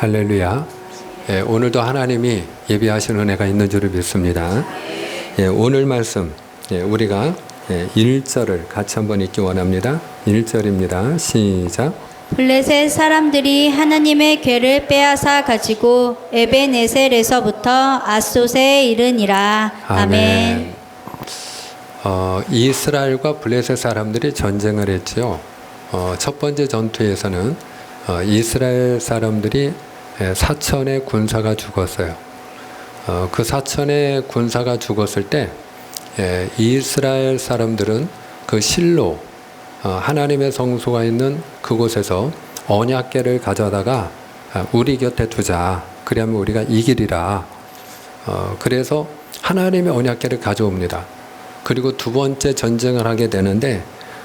할렐루야. 오늘도 하나님이 예비하신 은혜가 있는 줄을 믿습니다. 오늘 말씀 우리가 1절을 같이 한번 읽기 원합니다. 1절입니다. 시작. 블레셋 사람들이 하나님의 궤를 빼앗아 가지고 에벤에셀에서부터 아소세에 이르니라. 아멘. 이스라엘과 블레셋 사람들이 전쟁을 했지요. 첫 번째 전투에서는 이스라엘 사람들이 4천의 군사가 죽었어요. 그 4천의 군사가 죽었을 때 이스라엘 사람들은 그 실로 하나님의 성소가 있는 그곳에서 언약궤를 가져다가 우리 곁에 두자. 그러면 우리가 이기리라. 그래서 하나님의 언약궤를 가져옵니다. 그리고 두 번째 전쟁을 하게 되는데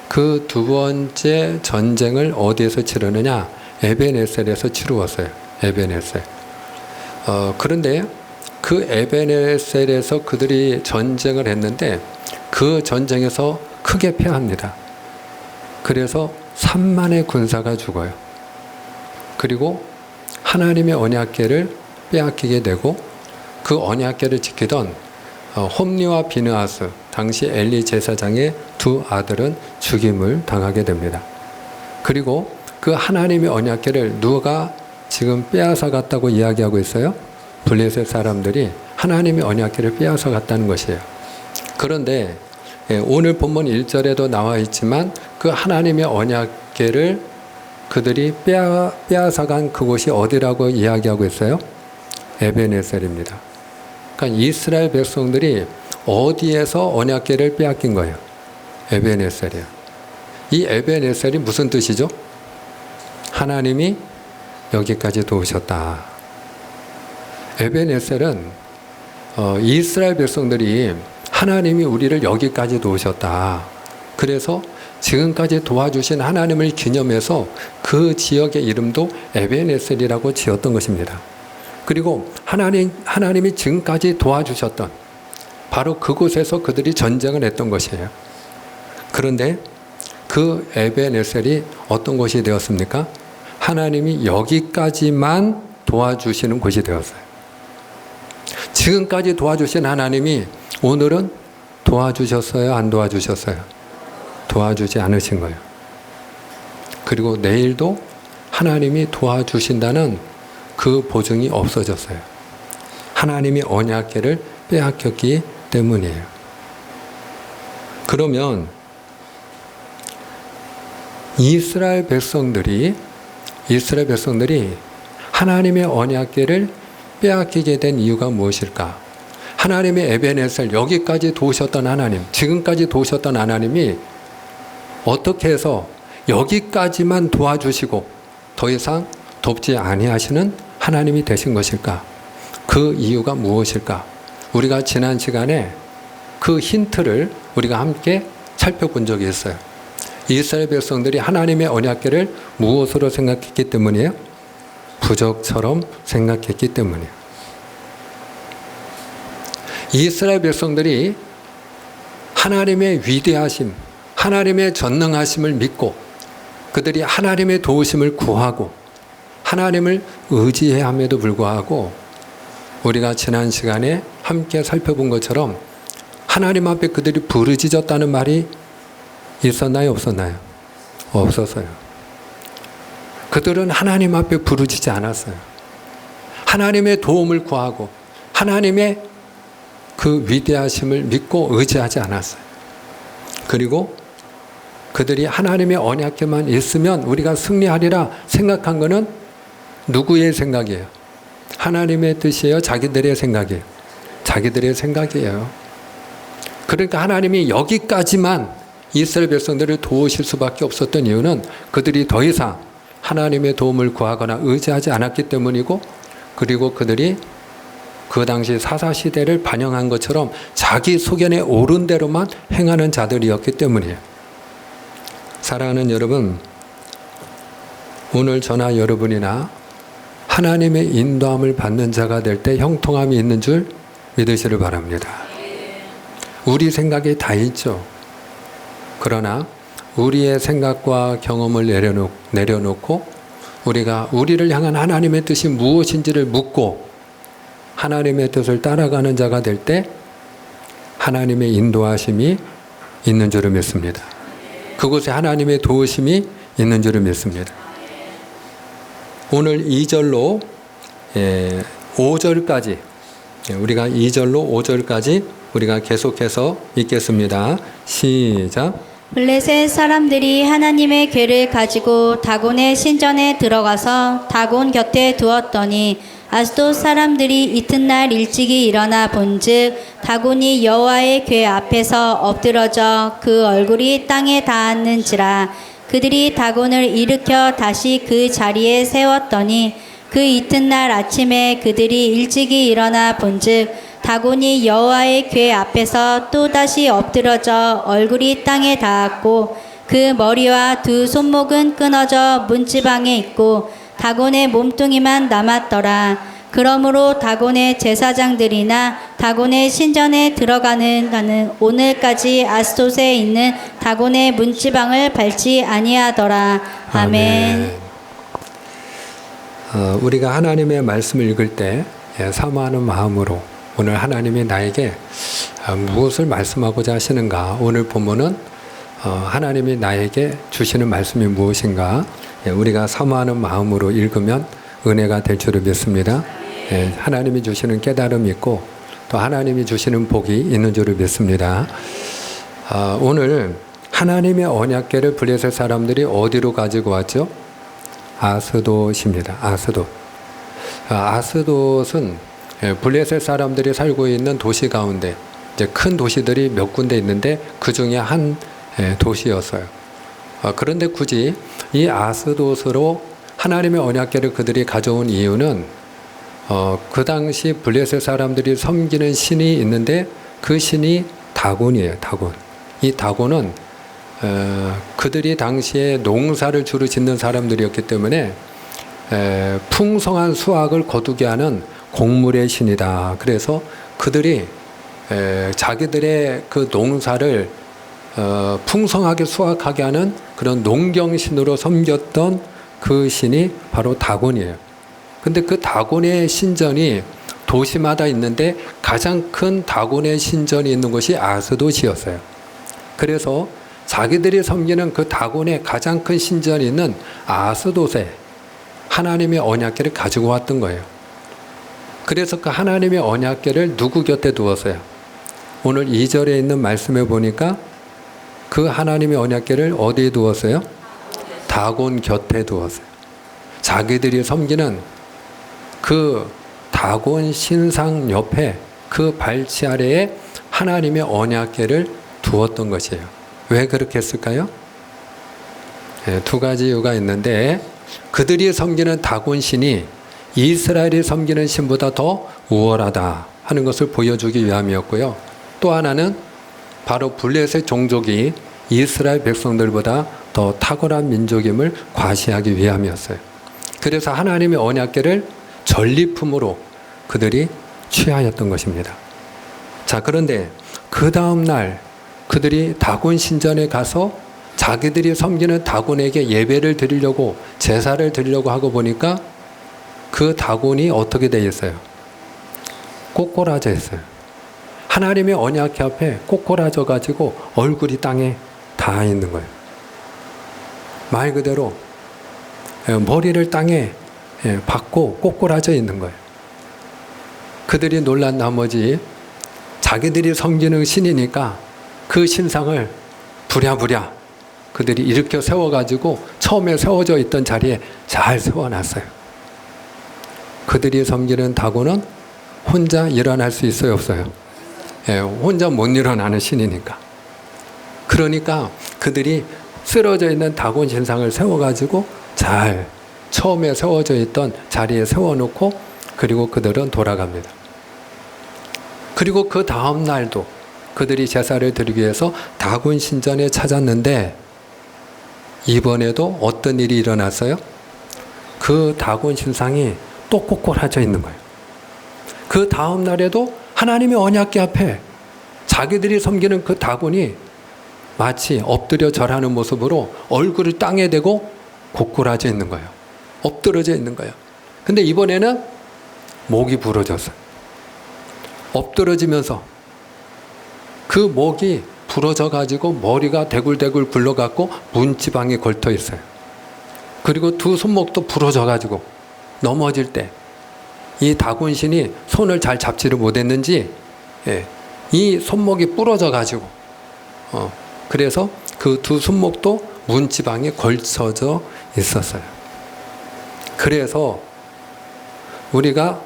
그 두 번째 전쟁을 어디에서 치르느냐? 에벤에셀에서 치루었어요. 에벤에셀. 그런데 그 에벤에셀에서 그들이 전쟁을 했는데 그 전쟁에서 크게 패합니다. 그래서 3만의 군사가 죽어요. 그리고 하나님의 언약궤를 빼앗기게 되고 그 언약궤를 지키던 홈리와 비느하스, 당시 엘리 제사장의 두 아들은 죽임을 당하게 됩니다. 그리고 그 하나님의 언약궤를 누가 지금 빼앗아 갔다고 이야기하고 있어요? 블레셋 사람들이 하나님의 언약궤를 빼앗아 갔다는 것이에요. 그런데 오늘 본문 1절에도 나와 있지만 그 하나님의 언약궤를 그들이 빼앗아 간 그곳이 어디라고 이야기하고 있어요? 에벤에셀입니다. 그러니까 이스라엘 백성들이 어디에서 언약궤를 빼앗긴 거예요? 에벤에셀이에요. 이 에벤에셀이 무슨 뜻이죠? 하나님이 여기까지 도우셨다. 에벤에셀은 이스라엘 백성들이 하나님이 우리를 여기까지 도우셨다. 그래서 지금까지 도와주신 하나님을 기념해서 그 지역의 이름도 에벤에셀이라고 지었던 것입니다. 그리고 하나님이 지금까지 도와주셨던 바로 그곳에서 그들이 전쟁을 했던 것이에요. 그런데 그 에벤에셀이 어떤 곳이 되었습니까? 하나님이 여기까지만 도와주시는 곳이 되었어요. 지금까지 도와주신 하나님이 오늘은 도와주셨어요? 안 도와주셨어요? 도와주지 않으신 거예요. 그리고 내일도 하나님이 도와주신다는 그 보증이 없어졌어요. 하나님이 언약궤를 빼앗겼기 때문이에요. 그러면 이스라엘 백성들이 하나님의 언약궤를 빼앗기게 된 이유가 무엇일까? 하나님의 에벤에셀, 여기까지 도우셨던 하나님, 지금까지 도우셨던 하나님이 어떻게 해서 여기까지만 도와주시고 더 이상 돕지 아니하시는 하나님이 되신 것일까? 그 이유가 무엇일까? 우리가 지난 시간에 그 힌트를 우리가 함께 살펴본 적이 있어요. 이스라엘 백성들이 하나님의 언약궤를 무엇으로 생각했기 때문이에요? 부적처럼 생각했기 때문이에요. 이스라엘 백성들이 하나님의 위대하심, 하나님의 전능하심을 믿고 그들이 하나님의 도우심을 구하고 하나님을 의지해야 함에도 불구하고 우리가 지난 시간에 함께 살펴본 것처럼 하나님 앞에 그들이 부르짖었다는 말이 있었나요? 없었나요? 없었어요. 그들은 하나님 앞에 부르짖지 않았어요. 하나님의 도움을 구하고 하나님의 그 위대하심을 믿고 의지하지 않았어요. 그리고 그들이 하나님의 언약궤만 있으면 우리가 승리하리라 생각한 것은 누구의 생각이에요? 하나님의 뜻이에요? 자기들의 생각이에요? 자기들의 생각이에요. 그러니까 하나님이 여기까지만 이스라엘 백성들을 도우실 수밖에 없었던 이유는 그들이 더 이상 하나님의 도움을 구하거나 의지하지 않았기 때문이고, 그리고 그들이 그 당시 사사시대를 반영한 것처럼 자기 소견에 옳은 대로만 행하는 자들이었기 때문이에요. 사랑하는 여러분, 오늘 저나 여러분이나 하나님의 인도함을 받는 자가 될 때 형통함이 있는 줄 믿으시길 바랍니다. 우리 생각이 다 있죠. 그러나 우리의 생각과 경험을 내려놓고 우리가 우리를 향한 하나님의 뜻이 무엇인지를 묻고 하나님의 뜻을 따라가는 자가 될 때 하나님의 인도하심이 있는 줄을 믿습니다. 그곳에 하나님의 도우심이 있는 줄을 믿습니다. 오늘 2절로 5절까지 우리가 2절로 5절까지 우리가 계속해서 읽겠습니다. 시작. 블레셋 사람들이 하나님의 궤를 가지고 다곤의 신전에 들어가서 다곤 곁에 두었더니 아스돗 사람들이 이튿날 일찍이 일어나 본즉 다곤이 여호와의 궤 앞에서 엎드러져 그 얼굴이 땅에 닿았는지라. 그들이 다곤을 일으켜 다시 그 자리에 세웠더니 그 이튿날 아침에 그들이 일찍이 일어나 본즉 다곤이 여호와의 궤 앞에서 또다시 엎드러져 얼굴이 땅에 닿았고 그 머리와 두 손목은 끊어져 문지방에 있고 다곤의 몸뚱이만 남았더라. 그러므로 다곤의 제사장들이나 다곤의 신전에 들어가는 오늘까지 아스돗에 있는 다곤의 문지방을 밟지 아니하더라. 아멘. 우리가 하나님의 말씀을 읽을 때 사모하는 마음으로 오늘 하나님이 나에게 무엇을 말씀하고자 하시는가, 오늘 본문은 하나님이 나에게 주시는 말씀이 무엇인가 우리가 사모하는 마음으로 읽으면 은혜가 될 줄을 믿습니다. 하나님이 주시는 깨달음이 있고 또 하나님이 주시는 복이 있는 줄을 믿습니다. 오늘 하나님의 언약궤를 블레셋 사람들이 어디로 가지고 왔죠? 아스돗입니다. 아스돗. 아스돗은 블레셋 사람들이 살고 있는 도시 가운데 이제 큰 도시들이 몇 군데 있는데 그 중에 한 도시였어요. 그런데 굳이 이 아스돗으로 하나님의 언약궤를 그들이 가져온 이유는 그 당시 블레셋 사람들이 섬기는 신이 있는데 그 신이 다곤이에요. 다곤. 이 다곤은 그들이 당시에 농사를 주로 짓는 사람들이었기 때문에 풍성한 수확을 거두게 하는 곡물의 신이다. 그래서 그들이 자기들의 그 농사를 풍성하게 수확하게 하는 그런 농경신으로 섬겼던 그 신이 바로 다곤이에요. 근데 그 다곤의 신전이 도시마다 있는데 가장 큰 다곤의 신전이 있는 곳이 아스돗이었어요. 그래서 자기들이 섬기는 그 다곤의 가장 큰 신전이 있는 아스돗에 하나님의 언약궤를 가지고 왔던 거예요. 그래서 그 하나님의 언약궤를 누구 곁에 두었어요? 오늘 2절에 있는 말씀에 보니까 그 하나님의 언약궤를 어디에 두었어요? 다곤 곁에 두었어요. 자기들이 섬기는 그 다곤 신상 옆에 그 발치 아래에 하나님의 언약궤를 두었던 것이에요. 왜 그렇게 했을까요? 두 가지 이유가 있는데 그들이 섬기는 다곤 신이 이스라엘이 섬기는 신보다 더 우월하다 하는 것을 보여주기 위함이었고요. 또 하나는 바로 블레셋 종족이 이스라엘 백성들보다 더 탁월한 민족임을 과시하기 위함이었어요. 그래서 하나님의 언약궤를 전리품으로 그들이 취하였던 것입니다. 자, 그런데 그 다음 날 그들이 다곤 신전에 가서 자기들이 섬기는 다곤에게 예배를 드리려고 제사를 드리려고 하고 보니까 그 다곤이 어떻게 되어 있어요? 꼬꼬라져 있어요. 하나님의 언약궤 앞에 꼬꼬라져 가지고 얼굴이 땅에 닿아 있는 거예요. 말 그대로 머리를 땅에 박고 꼬꼬라져 있는 거예요. 그들이 놀란 나머지 자기들이 섬기는 신이니까 그 신상을 부랴부랴 그들이 일으켜 세워가지고 처음에 세워져 있던 자리에 잘 세워놨어요. 그들이 섬기는 다곤은 혼자 일어날 수 있어요, 없어요? 혼자 못 일어나는 신이니까. 그러니까 그들이 쓰러져 있는 다곤 신상을 세워가지고 잘 처음에 세워져 있던 자리에 세워놓고 그리고 그들은 돌아갑니다. 그리고 그 다음 날도 그들이 제사를 드리기 위해서 다곤 신전에 찾았는데 이번에도 어떤 일이 일어났어요? 그 다곤 신상이 또 꼬꼬라져 있는 거예요. 그 다음 날에도 하나님의 언약궤 앞에 자기들이 섬기는 그 다곤이 마치 엎드려 절하는 모습으로 얼굴을 땅에 대고 고꾸라져 있는 거예요. 엎드러져 있는 거예요. 근데 이번에는 목이 부러졌어요. 엎드러지면서 그 목이 부러져 가지고 머리가 대굴대굴 굴러갖고 문지방에 걸터 있어요. 그리고 두 손목도 부러져 가지고 넘어질 때 이 다곤신이 손을 잘 잡지를 못했는지 이 손목이 부러져 가지고 그래서 그 두 손목도 문지방에 걸쳐져 있었어요. 그래서 우리가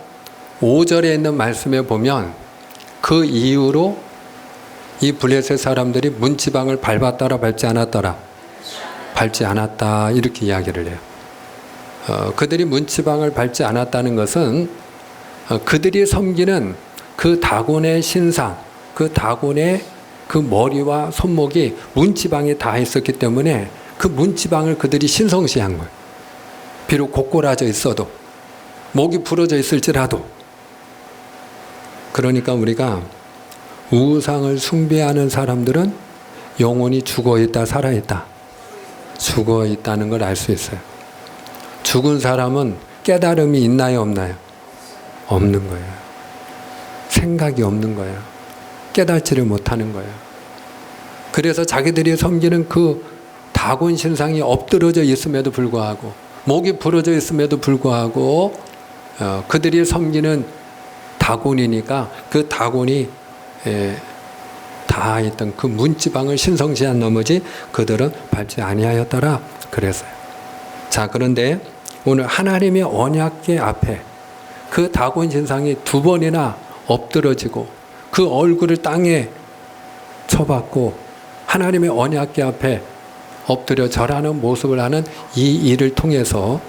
5절에 있는 말씀에 보면 그 이후로 이 블레셋 사람들이 문지방을 밟았더라 밟지 않았더라? 밟지 않았다 이렇게 이야기를 해요. 그들이 문지방을 밟지 않았다는 것은 그들이 섬기는 그 다곤의 신상, 그 다곤의 그 머리와 손목이 문지방에 닿아 있었기 때문에 그 문지방을 그들이 신성시한 거예요. 비록 고꾸라져 있어도, 목이 부러져 있을지라도. 그러니까 우리가 우상을 숭배하는 사람들은 영혼이 죽어 있다, 살아 있다. 죽어 있다는 걸 알 수 있어요. 죽은 사람은 깨달음이 있나요, 없나요? 없는 거예요. 생각이 없는 거예요. 깨닫지를 못하는 거예요. 그래서 자기들이 섬기는 그 다곤 신상이 엎드러져 있음에도 불구하고, 목이 부러져 있음에도 불구하고 그들이 섬기는 다곤이니까 그 다곤이 다 있던 그 문지방을 신성시한 나머지 그들은 밟지 아니하였더라 그랬어요. 자, 그런데 오늘 하나님의 언약궤 앞에 그 다곤 신상이 두 번이나 엎드러지고 그 얼굴을 땅에 쳐박고 하나님의 언약궤 앞에 엎드려 절하는 모습을 하는 이 일을 통해서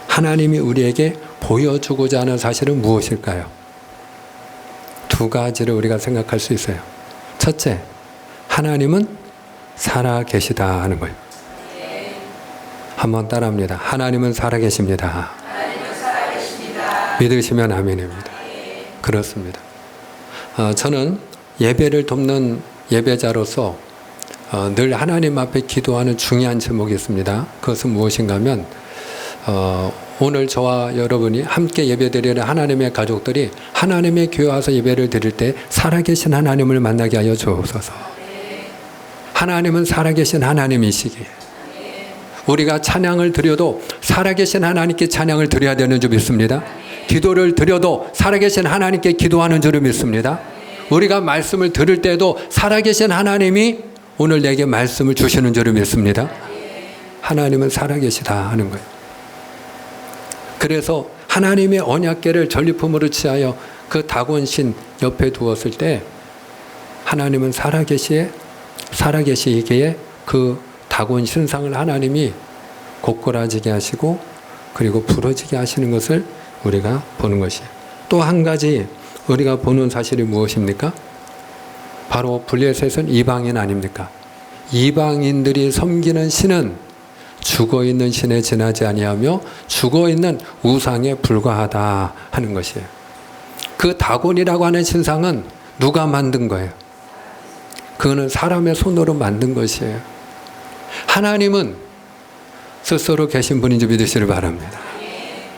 하나님이 우리에게 보여주고자 하는 사실은 무엇일까요? 두 가지를 우리가 생각할 수 있어요. 첫째, 하나님은 살아계시다 하는 거예요. 한번 따라합니다. 하나님은 살아계십니다. 믿으시면 아멘입니다. 그렇습니다. 저는 예배를 돕는 예배자로서 늘 하나님 앞에 기도하는 중요한 제목이 있습니다. 그것은 무엇인가 하면 오늘 저와 여러분이 함께 예배드리는 하나님의 가족들이 하나님의 교회 와서 예배를 드릴 때 살아계신 하나님을 만나게 하여 주옵소서. 하나님은 살아계신 하나님이시기에 우리가 찬양을 드려도 살아계신 하나님께 찬양을 드려야 되는 줄 믿습니다. 기도를 드려도 살아계신 하나님께 기도하는 줄 믿습니다. 우리가 말씀을 들을 때도 살아계신 하나님이 오늘 내게 말씀을 주시는 줄 믿습니다. 하나님은 살아계시다 하는 거예요. 그래서 하나님의 언약궤를 전리품으로 취하여 그 다곤신 옆에 두었을 때 하나님은 살아계시기에 그 다곤 신상을 하나님이 고꾸라지게 하시고 그리고 부러지게 하시는 것을 우리가 보는 것이에요. 또 한 가지 우리가 보는 사실이 무엇입니까? 바로 블레셋은 이방인 아닙니까? 이방인들이 섬기는 신은 죽어있는 신에 지나지 아니하며 죽어있는 우상에 불과하다 하는 것이에요. 그 다곤이라고 하는 신상은 누가 만든 거예요? 그거는 사람의 손으로 만든 것이에요. 하나님은 스스로 계신 분인 줄 믿으시길 바랍니다.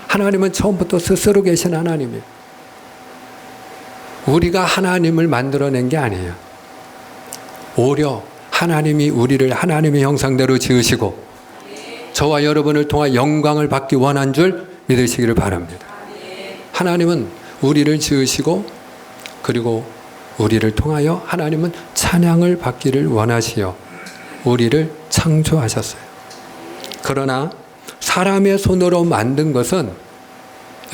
하나님은 처음부터 스스로 계신 하나님이에요. 우리가 하나님을 만들어낸 게 아니에요. 오히려 하나님이 우리를 하나님의 형상대로 지으시고 저와 여러분을 통해 영광을 받기 원한 줄 믿으시기를 바랍니다. 하나님은 우리를 지으시고 그리고 우리를 통하여 하나님은 찬양을 받기를 원하시어 우리를 창조하셨어요. 그러나 사람의 손으로 만든 것은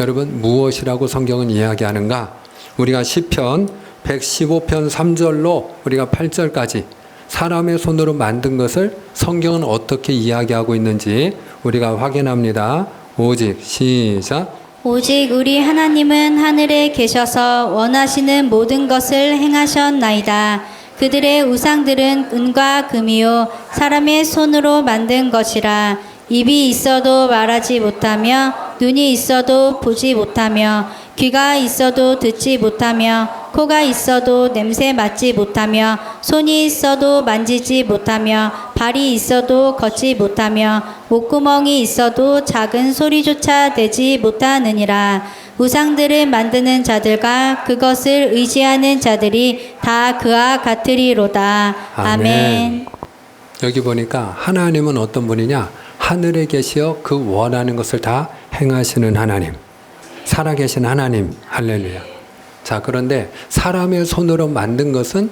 여러분 무엇이라고 성경은 이야기하는가? 우리가 시편 115편 3절로 우리가 8절까지 사람의 손으로 만든 것을 성경은 어떻게 이야기하고 있는지 우리가 확인합니다. 오직 시작. 오직 우리 하나님은 하늘에 계셔서 원하시는 모든 것을 행하셨나이다. 그들의 우상들은 은과 금이요 사람의 손으로 만든 것이라. 입이 있어도 말하지 못하며 눈이 있어도 보지 못하며 귀가 있어도 듣지 못하며 코가 있어도 냄새 맡지 못하며 손이 있어도 만지지 못하며 발이 있어도 걷지 못하며 목구멍이 있어도 작은 소리조차 내지 못하느니라. 우상들을 만드는 자들과 그것을 의지하는 자들이 다 그와 같으리로다. 아멘. 여기 보니까 하나님은 어떤 분이냐? 하늘에 계시어 그 원하는 것을 다 행하시는 하나님, 살아계신 하나님. 할렐루야. 자, 그런데 사람의 손으로 만든 것은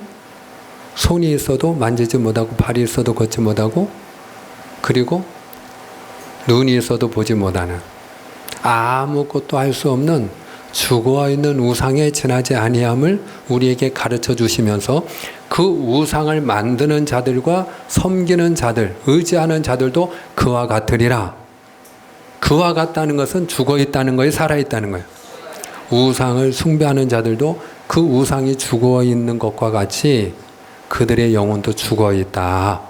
손이 있어도 만지지 못하고 발이 있어도 걷지 못하고 그리고 눈이 있어도 보지 못하는 아무것도 할 수 없는 죽어있는 우상에 지나지 아니함을 우리에게 가르쳐 주시면서 그 우상을 만드는 자들과 섬기는 자들, 의지하는 자들도 그와 같으리라. 그와 같다는 것은 죽어있다는 거예요, 살아있다는 거예요. 우상을 숭배하는 자들도 그 우상이 죽어있는 것과 같이 그들의 영혼도 죽어있다.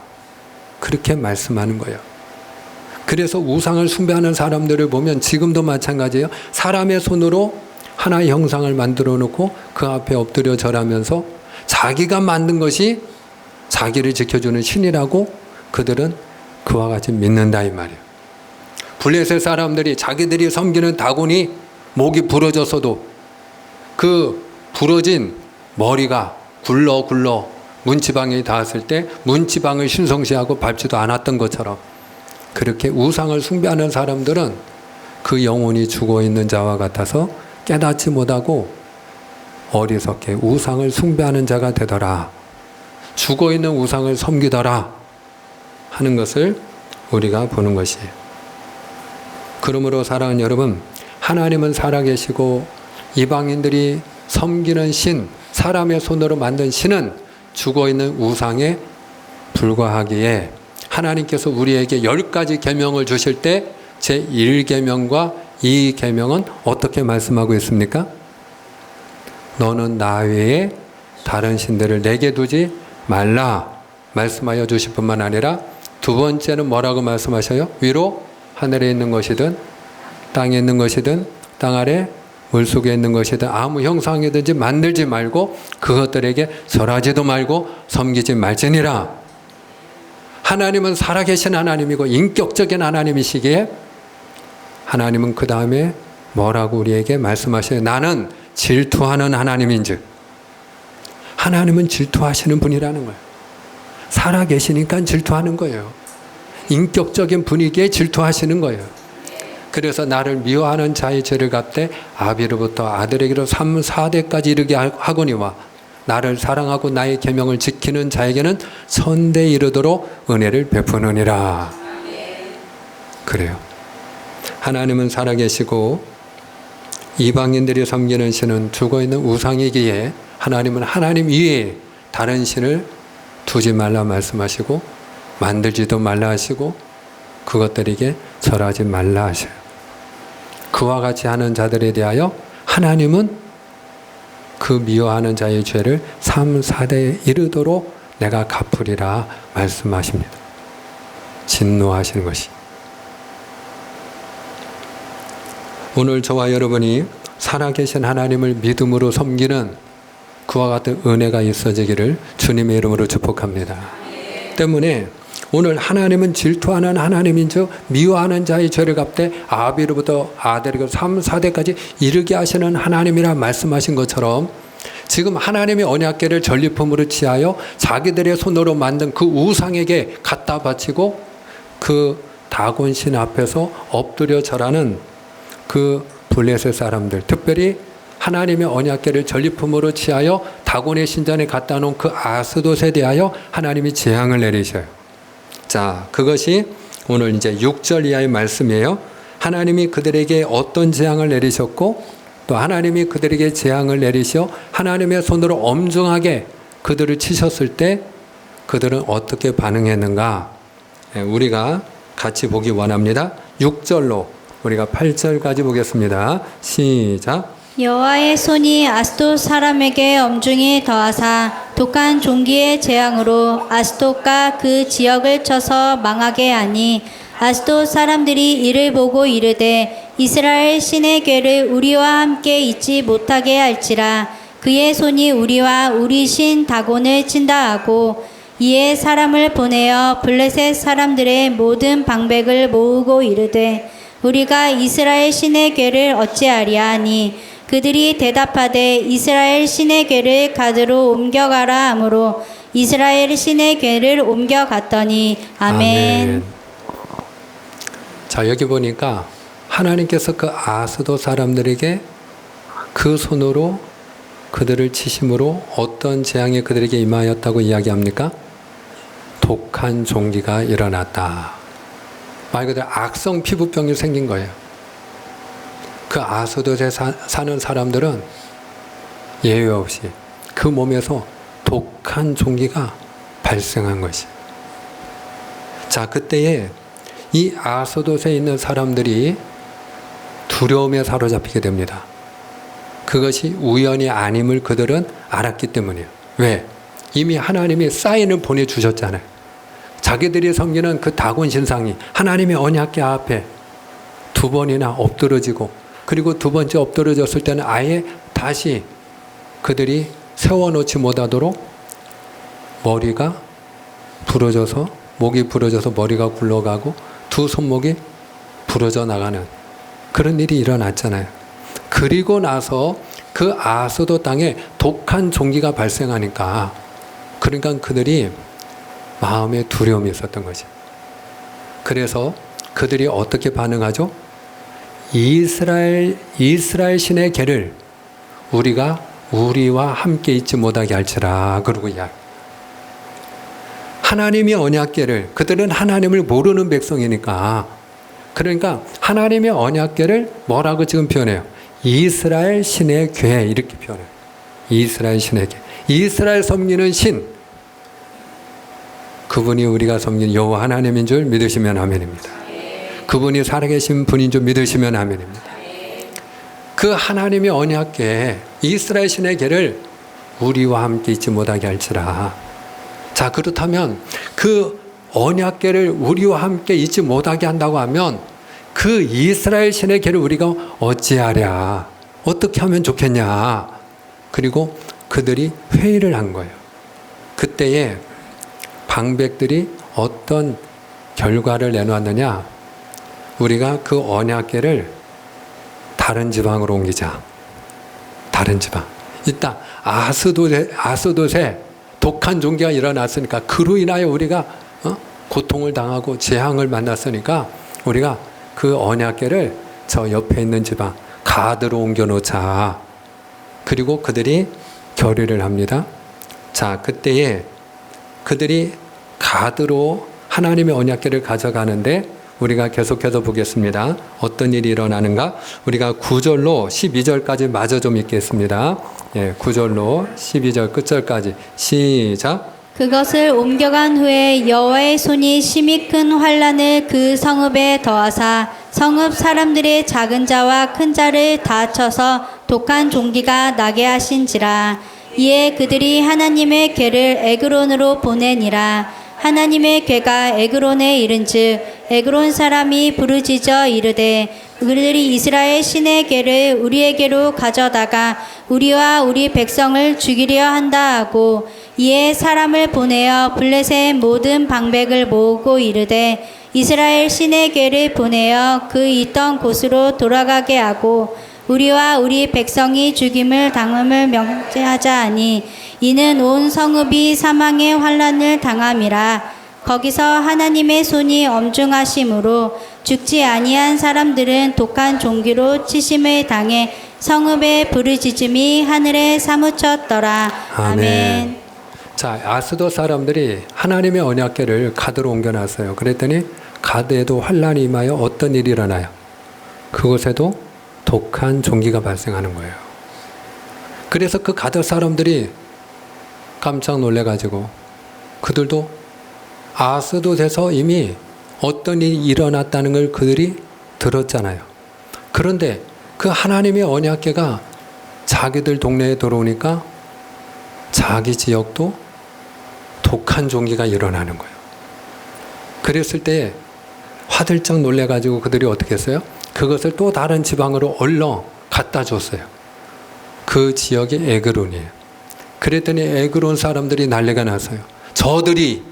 그렇게 말씀하는 거예요. 그래서 우상을 숭배하는 사람들을 보면 지금도 마찬가지예요. 사람의 손으로 하나의 형상을 만들어 놓고 그 앞에 엎드려 절하면서 자기가 만든 것이 자기를 지켜주는 신이라고 그들은 그와 같이 믿는다 이 말이에요. 블레셋 사람들이 자기들이 섬기는 다곤이 목이 부러졌어도 그 부러진 머리가 굴러 문지방에 닿았을 때 문지방을 신성시하고 밟지도 않았던 것처럼 그렇게 우상을 숭배하는 사람들은 그 영혼이 죽어있는 자와 같아서 깨닫지 못하고 어리석게 우상을 숭배하는 자가 되더라. 죽어있는 우상을 섬기더라 하는 것을 우리가 보는 것이에요. 그러므로 사랑하는 여러분, 하나님은 살아계시고 이방인들이 섬기는 신, 사람의 손으로 만든 신은 죽어있는 우상에 불과하기에 하나님께서 우리에게 10가지 계명을 주실 때 제1계명과 2계명은 어떻게 말씀하고 있습니까? 너는 나 외에 다른 신들을 내게 두지 말라 말씀하여 주실 뿐만 아니라 두 번째는 뭐라고 말씀하셔요? 위로 하늘에 있는 것이든 땅에 있는 것이든 땅 아래 물속에 있는 것이든 아무 형상이든지 만들지 말고 그것들에게 절하지도 말고 섬기지 말지니라. 하나님은 살아계신 하나님이고 인격적인 하나님이시기에 하나님은 그 다음에 뭐라고 우리에게 말씀하셔요? 나는 질투하는 하나님인즉. 하나님은 질투하시는 분이라는 거예요. 살아계시니까 질투하는 거예요. 인격적인 분위기에 질투하시는 거예요. 그래서 나를 미워하는 자의 죄를 갚되 아비로부터 아들에게로 3, 4대까지 이르게 하거니와 나를 사랑하고 나의 계명을 지키는 자에게는 천대 이르도록 은혜를 베푸느니라. 그래요. 하나님은 살아계시고 이방인들이 섬기는 신은 죽어있는 우상이기에 하나님은 하나님 위에 다른 신을 두지 말라 말씀하시고 만들지도 말라 하시고 그것들에게 절하지 말라 하셔요. 그와 같이 하는 자들에 대하여 하나님은 그 미워하는 자의 죄를 3, 4대에 이르도록 내가 갚으리라 말씀하십니다. 진노하시는 것이. 오늘 저와 여러분이 살아계신 하나님을 믿음으로 섬기는 그와 같은 은혜가 있어지기를 주님의 이름으로 축복합니다. 때문에 오늘 하나님은 질투하는 하나님인즉 미워하는 자의 죄를 갚되 아비로부터 아들에게 3, 4대까지 이르게 하시는 하나님이라 말씀하신 것처럼 지금 하나님의 언약궤를 전리품으로 취하여 자기들의 손으로 만든 그 우상에게 갖다 바치고 그 다곤신 앞에서 엎드려 절하는 그 블레셋 사람들, 특별히 하나님의 언약궤를 전리품으로 취하여 다곤의 신전에 갖다 놓은 그 아스돗에 대하여 하나님이 재앙을 내리셔요. 자, 그것이 오늘 이제 6절 이하의 말씀이에요. 하나님이 그들에게 어떤 재앙을 내리셨고 또 하나님이 그들에게 재앙을 내리셔 하나님의 손으로 엄중하게 그들을 치셨을 때 그들은 어떻게 반응했는가 우리가 같이 보기 원합니다. 6절로 우리가 8절까지 보겠습니다. 시작. 여호와의 손이 아스돗 사람에게 엄중히 더하사 독한 종기의 재앙으로 아스돗과 그 지역을 쳐서 망하게 하니 아스돗 사람들이 이를 보고 이르되 이스라엘 신의 궤를 우리와 함께 잊지 못하게 할지라. 그의 손이 우리와 우리 신 다곤을 친다 하고 이에 사람을 보내어 블레셋 사람들의 모든 방백을 모으고 이르되 우리가 이스라엘 신의 궤를 어찌하리야 하니 그들이 대답하되 이스라엘 신의 궤를 가드로 옮겨가라 하므로 이스라엘 신의 궤를 옮겨갔더니 아멘. 자, 여기 보니까 하나님께서 그 아스도 사람들에게 그 손으로 그들을 치심으로 어떤 재앙이 그들에게 임하였다고 이야기합니까? 독한 종기가 일어났다. 말 그대로 악성 피부병이 생긴 거예요. 그 아스돗에 사는 사람들은 예외 없이 그 몸에서 독한 종기가 발생한 것이. 자, 그때에 이 아스돗에 있는 사람들이 두려움에 사로잡히게 됩니다. 그것이 우연이 아님을 그들은 알았기 때문이에요. 왜? 이미 하나님이 사인을 보내주셨잖아요. 자기들이 섬기는 그 다곤 신상이 하나님의 언약궤 앞에 두 번이나 엎드러지고, 그리고 두 번째 엎드러졌을 때는 아예 다시 그들이 세워놓지 못하도록 머리가 부러져서, 목이 부러져서 머리가 굴러가고 두 손목이 부러져 나가는 그런 일이 일어났잖아요. 그리고 나서 그 아스돗 땅에 독한 종기가 발생하니까, 그러니까 그들이 마음에 두려움이 있었던 거죠. 그래서 그들이 어떻게 반응하죠? 이스라엘 신의 궤를 우리와 함께 있지 못하게 할지라. 그러고 이야기. 하나님의 언약궤를, 그들은 하나님을 모르는 백성이니까, 그러니까 하나님의 언약궤를 뭐라고 지금 표현해요? 이스라엘 신의 궤, 이렇게 표현해요. 이스라엘 신의 궤. 이스라엘 섬기는 신, 그분이 우리가 섬기는 여호와 하나님인 줄 믿으시면 아멘입니다. 그분이 살아계신 분인 줄 믿으시면 아멘입니다. 그 하나님의 언약궤, 이스라엘 신의 궤를 우리와 함께 있지 못하게 할지라. 자, 그렇다면 그 언약궤를 우리와 함께 있지 못하게 한다고 하면 그 이스라엘 신의 궤를 우리가 어찌하랴, 어떻게 하면 좋겠냐. 그리고 그들이 회의를 한 거예요. 그때에 방백들이 어떤 결과를 내놓았느냐. 우리가 그 언약궤를 다른 지방으로 옮기자. 다른 지방. 이따 아스돗에 독한 종기가 일어났으니까, 그로 인하여 우리가 고통을 당하고 재앙을 만났으니까 우리가 그 언약궤를 저 옆에 있는 지방 가드로 옮겨놓자. 그리고 그들이 결의를 합니다. 자, 그때에 그들이 가드로 하나님의 언약궤를 가져가는데 우리가 계속해서 보겠습니다. 어떤 일이 일어나는가? 우리가 9절로 12절까지 마저 좀 읽겠습니다. 9절로 12절 끝절까지 시작. 그것을 옮겨간 후에 여호와의 손이 심히 큰 환난을 그 성읍에 더하사 성읍 사람들의 작은 자와 큰 자를 다 쳐서 독한 종기가 나게 하신지라. 이에 그들이 하나님의 궤를 에그론으로 보내니라. 하나님의 궤가 에그론에 이른즉 에그론 사람이 부르짖어 이르되 그들이 이스라엘 신의 궤를 우리에게로 가져다가 우리와 우리 백성을 죽이려 한다 하고, 이에 사람을 보내어 블레셋의 모든 방백을 모으고 이르되 이스라엘 신의 궤를 보내어 그 있던 곳으로 돌아가게 하고 우리와 우리 백성이 죽임을 당함을 명제하자 하니, 이는 온 성읍이 사망의 환난을 당함이라. 거기서 하나님의 손이 엄중하심으로 죽지 아니한 사람들은 독한 종기로 치심을 당해 성읍의 부르짖음이 하늘에 사무쳤더라. 아멘. 자, 아스돗 사람들이 하나님의 언약궤를 가드로 옮겨놨어요. 그랬더니 가드에도 환난이 임하여 어떤 일이 일어나요? 그곳에도 독한 종기가 발생하는 거예요. 그래서 그 가드 사람들이 깜짝 놀래가지고, 그들도 아스돗에서 이미 어떤 일이 일어났다는 걸 그들이 들었잖아요. 그런데 그 하나님의 언약궤가 자기들 동네에 들어오니까 자기 지역도 독한 종기가 일어나는 거예요. 그랬을 때 화들짝 놀래가지고 그들이 어떻게 했어요? 그것을 또 다른 지방으로 얼러 갖다 줬어요. 그 지역이 에그론이에요. 그랬더니 에그론 사람들이 난리가 났어요. 저들이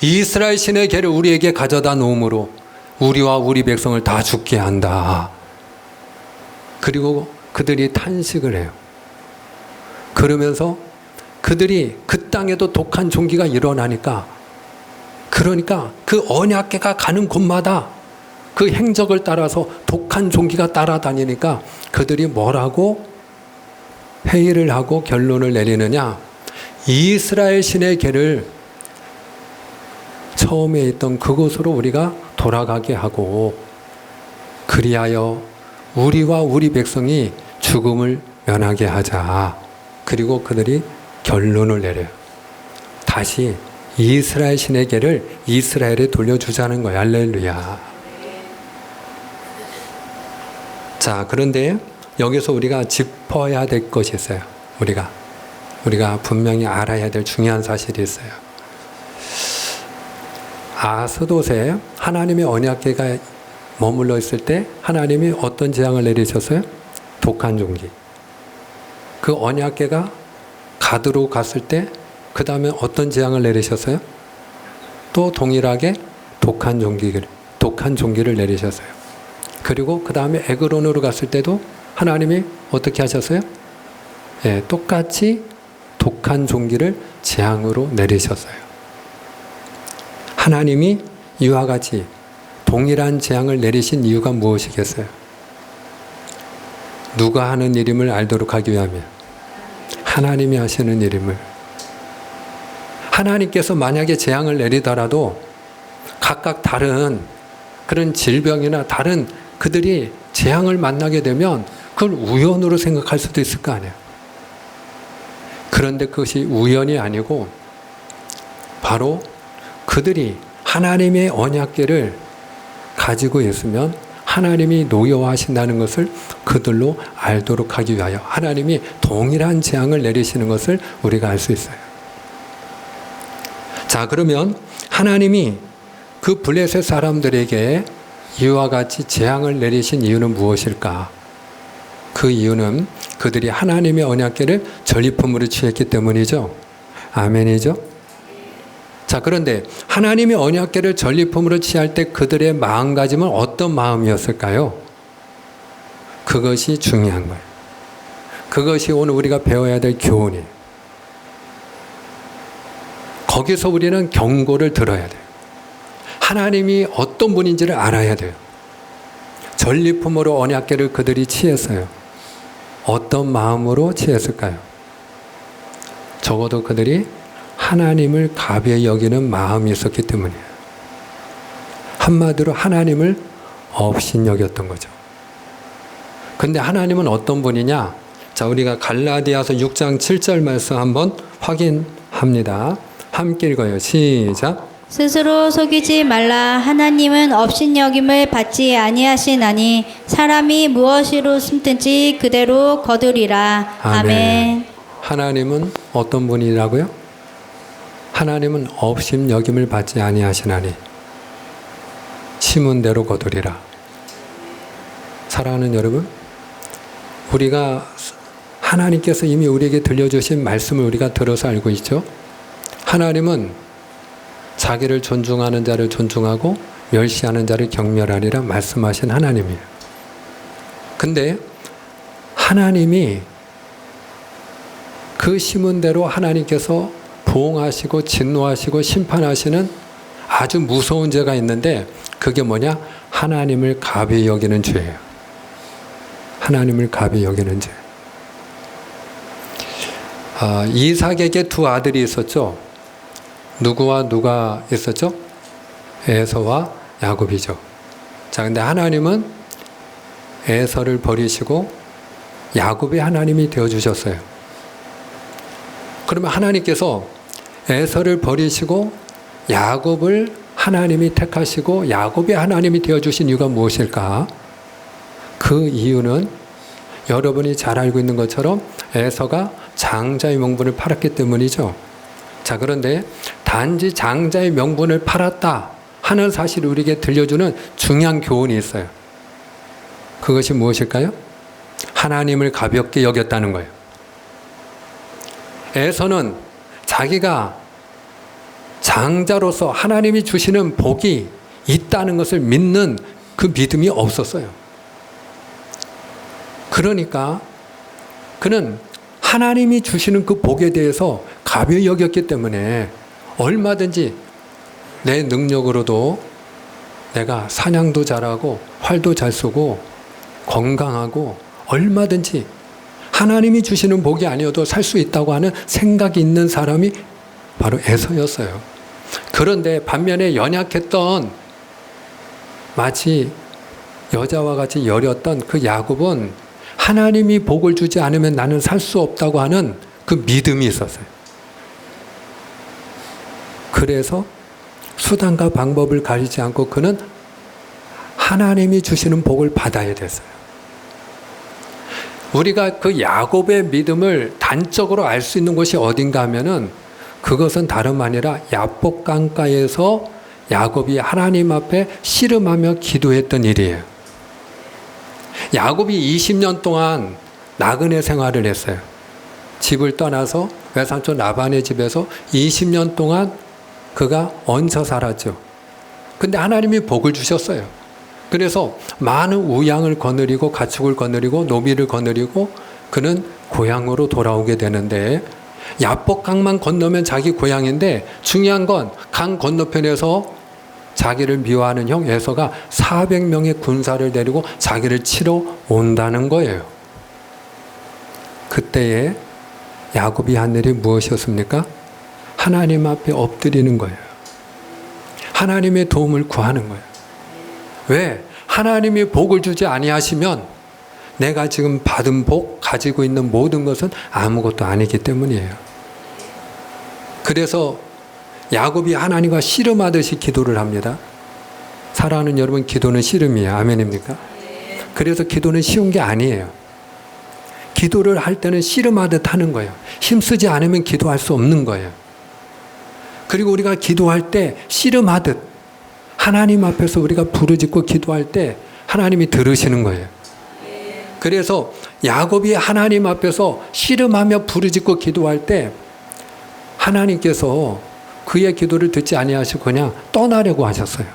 이스라엘 신의 궤를 우리에게 가져다 놓음으로 우리와 우리 백성을 다 죽게 한다. 그리고 그들이 탄식을 해요. 그러면서 그들이 그 땅에도 독한 종기가 일어나니까, 그러니까 그 언약궤가 가는 곳마다 그 행적을 따라서 독한 종기가 따라다니니까 그들이 뭐라고 회의를 하고 결론을 내리느냐. 이스라엘 신의 궤를 처음에 있던 그곳으로 우리가 돌아가게 하고, 그리하여 우리와 우리 백성이 죽음을 면하게 하자. 그리고 그들이 결론을 내려요. 다시 이스라엘 신의 궤를 이스라엘에 돌려주자는 거야. 할렐루야. 자, 그런데 여기서 우리가 짚어야 될 것이 있어요. 우리가 분명히 알아야 될 중요한 사실이 있어요. 아스돗에 하나님의 언약궤가 머물러 있을 때 하나님이 어떤 재앙을 내리셨어요? 독한 종기. 그 언약궤가 가드로 갔을 때 그 다음에 어떤 재앙을 내리셨어요? 또 동일하게 독한 종기를 내리셨어요. 그리고 그 다음에 에그론으로 갔을 때도 하나님이 어떻게 하셨어요? 예, 똑같이 독한 종기를 재앙으로 내리셨어요. 하나님이 이와 같이 동일한 재앙을 내리신 이유가 무엇이겠어요? 누가 하는 일임을 알도록 하기 위함이에요. 하나님이 하시는 일임을. 하나님께서 만약에 재앙을 내리더라도 각각 다른 그런 질병이나 다른 그들이 재앙을 만나게 되면 그걸 우연으로 생각할 수도 있을 거 아니에요. 그런데 그것이 우연이 아니고 바로 그들이 하나님의 언약궤를 가지고 있으면 하나님이 노여워하신다는 것을 그들로 알도록 하기 위하여 하나님이 동일한 재앙을 내리시는 것을 우리가 알 수 있어요. 자, 그러면 하나님이 그 블레셋 사람들에게 이와 같이 재앙을 내리신 이유는 무엇일까? 그 이유는 그들이 하나님의 언약궤를 전리품으로 취했기 때문이죠. 아멘이죠? 자, 그런데 하나님의 언약궤를 전리품으로 취할 때 그들의 마음가짐은 어떤 마음이었을까요? 그것이 중요한 거예요. 그것이 오늘 우리가 배워야 될 교훈이에요. 거기서 우리는 경고를 들어야 돼요. 하나님이 어떤 분인지를 알아야 돼요. 전리품으로 언약궤를 그들이 취했어요. 어떤 마음으로 취했을까요? 적어도 그들이 하나님을 가벼이 여기는 마음이 있었기 때문이에요. 한마디로 하나님을 업신여겼던 거죠. 근데 하나님은 어떤 분이냐? 자, 우리가 갈라디아서 6장 7절 말씀 한번 확인합니다. 함께 읽어요. 시작. 스스로 속이지 말라. 하나님은 업신여김을 받지 아니하시나니 사람이 무엇으로 숨든지 그대로 거두리라. 아멘. 하나님은 어떤 분이라고요? 하나님은 업신여김을 받지 아니하시나니 심은 대로 거두리라. 사랑하는 여러분, 우리가 하나님께서 이미 우리에게 들려주신 말씀을 우리가 들어서 알고 있죠. 하나님은 자기를 존중하는 자를 존중하고 멸시하는 자를 경멸하리라 말씀하신 하나님이에요. 근데 하나님이 그 심은 대로 하나님께서 보응하시고 진노하시고 심판하시는 아주 무서운 죄가 있는데 그게 뭐냐? 하나님을 가벼이 여기는 죄예요. 하나님을 가벼이 여기는 죄. 이삭에게 두 아들이 있었죠. 누구와 누가 있었죠? 에서와 야곱이죠. 자, 근데 하나님은 에서를 버리시고 야곱이 하나님이 되어주셨어요. 그러면 하나님께서 에서를 버리시고 야곱을 하나님이 택하시고 야곱이 하나님이 되어주신 이유가 무엇일까? 그 이유는 여러분이 잘 알고 있는 것처럼 에서가 장자의 명분을 팔았기 때문이죠. 자, 그런데 단지 장자의 명분을 팔았다 하는 사실을 우리에게 들려주는 중요한 교훈이 있어요. 그것이 무엇일까요? 하나님을 가볍게 여겼다는 거예요. 에서는 자기가 장자로서 하나님이 주시는 복이 있다는 것을 믿는 그 믿음이 없었어요. 그러니까 그는 하나님이 주시는 그 복에 대해서 가벼이 여겼기 때문에 얼마든지 내 능력으로도 내가 사냥도 잘하고 활도 잘 쏘고 건강하고 얼마든지 하나님이 주시는 복이 아니어도 살 수 있다고 하는 생각이 있는 사람이 바로 에서였어요. 그런데 반면에 연약했던 마치 여자와 같이 여렸던 그 야곱은 하나님이 복을 주지 않으면 나는 살 수 없다고 하는 그 믿음이 있었어요. 그래서 수단과 방법을 가리지 않고 그는 하나님이 주시는 복을 받아야 됐어요. 우리가 그 야곱의 믿음을 단적으로 알 수 있는 곳이 어딘가 하면은 그것은 다름 아니라 야복 강가에서 야곱이 하나님 앞에 씨름하며 기도했던 일이에요. 야곱이 20년 동안 나그네 생활을 했어요. 집을 떠나서 외삼촌 라반의 집에서 20년 동안 그가 얹혀 살았죠. 근데 하나님이 복을 주셨어요. 그래서 많은 우양을 거느리고 가축을 거느리고 노비를 거느리고 그는 고향으로 돌아오게 되는데 야복강만 건너면 자기 고향인데 중요한 건 강 건너편에서 자기를 미워하는 형 에서가 400명의 군사를 데리고 자기를 치러 온다는 거예요. 그때에 야곱이 한 일이 무엇이었습니까? 하나님 앞에 엎드리는 거예요. 하나님의 도움을 구하는 거예요. 왜? 하나님이 복을 주지 아니하시면 내가 지금 받은 복, 가지고 있는 모든 것은 아무것도 아니기 때문이에요. 그래서 야곱이 하나님과 씨름하듯이 기도를 합니다. 사랑하는 여러분, 기도는 씨름이에요. 아멘입니까? 그래서 기도는 쉬운 게 아니에요. 기도를 할 때는 씨름하듯 하는 거예요. 힘쓰지 않으면 기도할 수 없는 거예요. 그리고 우리가 기도할 때 씨름하듯 하나님 앞에서 우리가 부르짖고 기도할 때 하나님이 들으시는 거예요. 그래서 야곱이 하나님 앞에서 씨름하며 부르짖고 기도할 때 하나님께서 그의 기도를 듣지 아니하시고 그냥 떠나려고 하셨어요.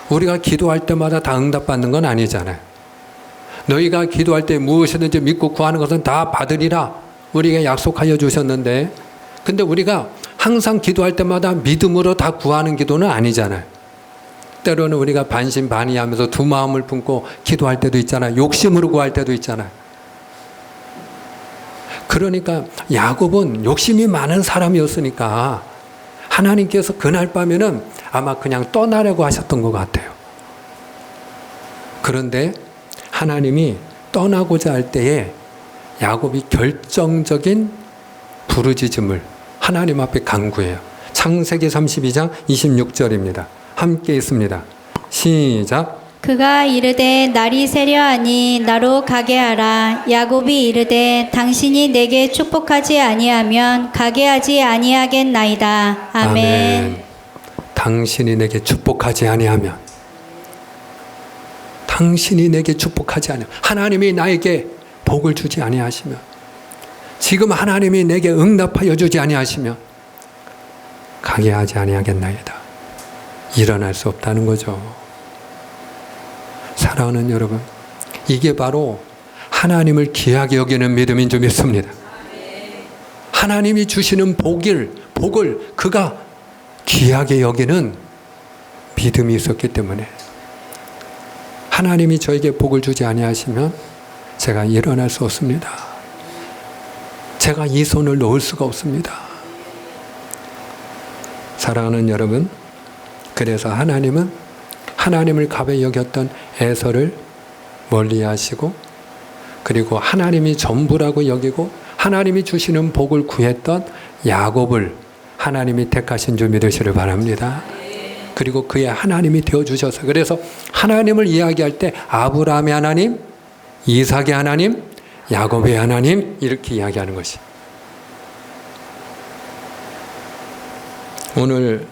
우리가 기도할 때마다 다 응답받는 건 아니잖아요. 너희가 기도할 때 무엇이든지 믿고 구하는 것은 다 받으리라 우리에게 약속하여 주셨는데, 근데 우리가 항상 기도할 때마다 믿음으로 다 구하는 기도는 아니잖아요. 때로는 우리가 반신반의하면서 두 마음을 품고 기도할 때도 있잖아요. 욕심으로 구할 때도 있잖아요. 그러니까 야곱은 욕심이 많은 사람이었으니까 하나님께서 그날 밤에는 아마 그냥 떠나려고 하셨던 것 같아요. 그런데 하나님이 떠나고자 할 때에 야곱이 결정적인 부르짖음을 하나님 앞에 간구해요. 창세기 32장 26절입니다. 함께 있습니다. 시작. 그가 이르되 날이 세려하니 나로 가게 하라. 야곱이 이르되 당신이 내게 축복하지 아니하면 가게 하지 아니하겠나이다. 아멘. 당신이 내게 축복하지 아니하면, 당신이 내게 축복하지 아니하면, 하나님이 나에게 복을 주지 아니하시면, 지금 하나님이 내게 응답하여 주지 아니하시면 가게 하지 아니하겠나이다. 일어날 수 없다는 거죠. 사랑하는 여러분, 이게 바로 하나님을 귀하게 여기는 믿음인 줄 믿습니다. 하나님이 주시는 복을 그가 귀하게 여기는 믿음이 있었기 때문에, 하나님이 저에게 복을 주지 아니하시면 제가 일어날 수 없습니다. 제가 이 손을 놓을 수가 없습니다. 사랑하는 여러분, 그래서 하나님은 하나님을 가벼이 여겼던 에서를 멀리하시고, 그리고 하나님이 전부라고 여기고 하나님이 주시는 복을 구했던 야곱을 하나님이 택하신 줄 믿으시를 바랍니다. 그리고 그의 하나님이 되어주셔서, 그래서 하나님을 이야기할 때 아브라함의 하나님, 이삭의 하나님, 야곱의 하나님 이렇게 이야기하는 것이. 오늘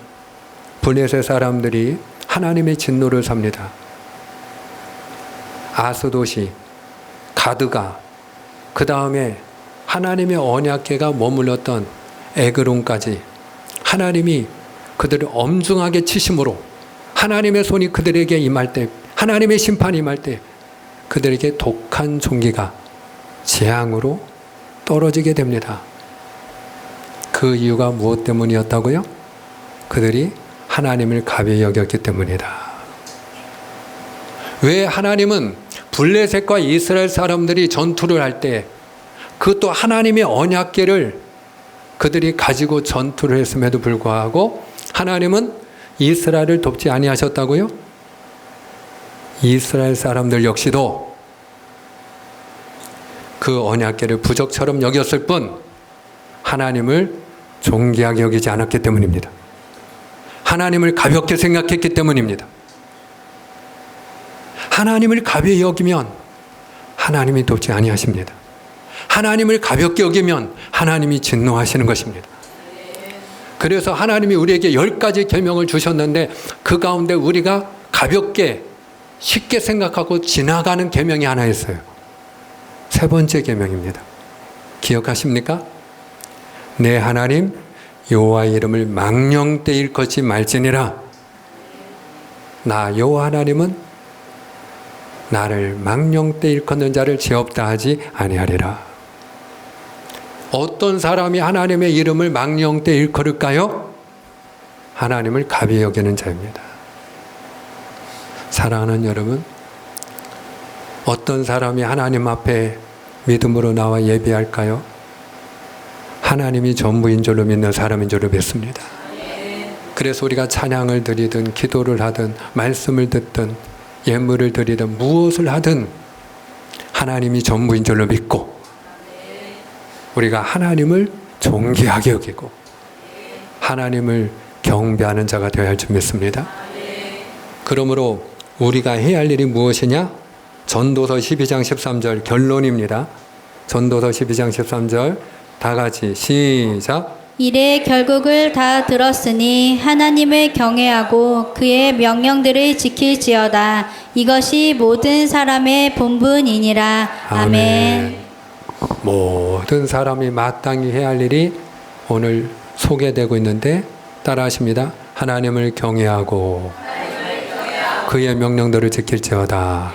블레셋 사람들이 하나님의 진노를 삽니다. 아스돗이, 가드가 그 다음에 하나님의 언약궤가 머물렀던 에그론까지 하나님이 그들을 엄중하게 치심으로 하나님의 손이 그들에게 임할 때, 하나님의 심판이 임할 때 그들에게 독한 종기가 재앙으로 떨어지게 됩니다. 그 이유가 무엇 때문이었다고요? 그들이 하나님을 가벼이 여겼기 때문이다. 왜 하나님은 블레셋과 이스라엘 사람들이 전투를 할 때 그것도 하나님의 언약궤를 그들이 가지고 전투를 했음에도 불구하고 하나님은 이스라엘을 돕지 아니하셨다고요? 이스라엘 사람들 역시도 그 언약궤를 부적처럼 여겼을 뿐 하나님을 존귀하게 여기지 않았기 때문입니다. 하나님을 가볍게 생각했기 때문입니다. 하나님을 가벼이 여기면 하나님이 돕지 아니하십니다. 하나님을 가볍게 여기면 하나님이 진노하시는 것입니다. 그래서 하나님이 우리에게 10가지 계명을 주셨는데 그 가운데 우리가 가볍게 쉽게 생각하고 지나가는 계명이 하나 있어요. 3번째 계명입니다. 기억하십니까? 내 하나님 여호와의 이름을 망령되 일컫지 말지니라. 나 여호와 하나님은 나를 망령되 일컫는 자를 죄 없다 하지 아니하리라. 어떤 사람이 하나님의 이름을 망령되 일컬을까요? 하나님을 가벼이 여기는 자입니다. 사랑하는 여러분, 어떤 사람이 하나님 앞에 믿음으로 나와 예배할까요? 하나님이 전부인 줄로 믿는 사람인 줄로 믿습니다. 그래서 우리가 찬양을 드리든 기도를 하든 말씀을 듣든 예물을 드리든 무엇을 하든 하나님이 전부인 줄로 믿고 우리가 하나님을 존귀하게 여기고 하나님을 경배하는 자가 되어야 할 줄 믿습니다. 그러므로 우리가 해야 할 일이 무엇이냐? 전도서 12장 13절 결론입니다. 전도서 12장 13절 다 같이 시작. 이래 결국을 다 들었으니 하나님을 경외하고 그의 명령들을 지킬지어다. 이것이 모든 사람의 본분이니라. 아멘. 모든 사람이 마땅히 해야 할 일이 오늘 소개되고 있는데 따라하십니다. 하나님을 경외하고 그의 명령들을 지킬지어다.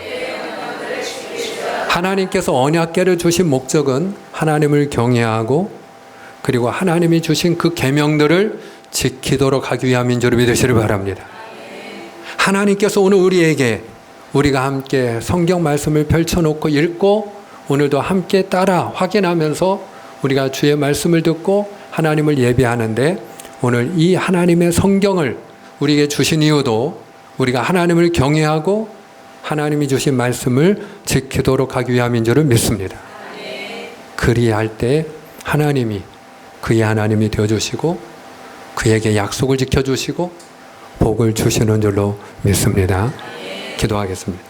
하나님께서 언약궤를 주신 목적은 하나님을 경외하고 그리고 하나님이 주신 그 계명들을 지키도록 하기 위함인 줄 믿으시길 바랍니다. 하나님께서 오늘 우리에게 우리가 함께 성경 말씀을 펼쳐놓고 읽고 오늘도 함께 따라 확인하면서 우리가 주의 말씀을 듣고 하나님을 예배하는데 오늘 이 하나님의 성경을 우리에게 주신 이유도 우리가 하나님을 경외하고 하나님이 주신 말씀을 지키도록 하기 위함인 줄을 믿습니다. 그리할 때 하나님이 그의 하나님이 되어주시고 그에게 약속을 지켜주시고 복을 주시는 줄로 믿습니다. 기도하겠습니다.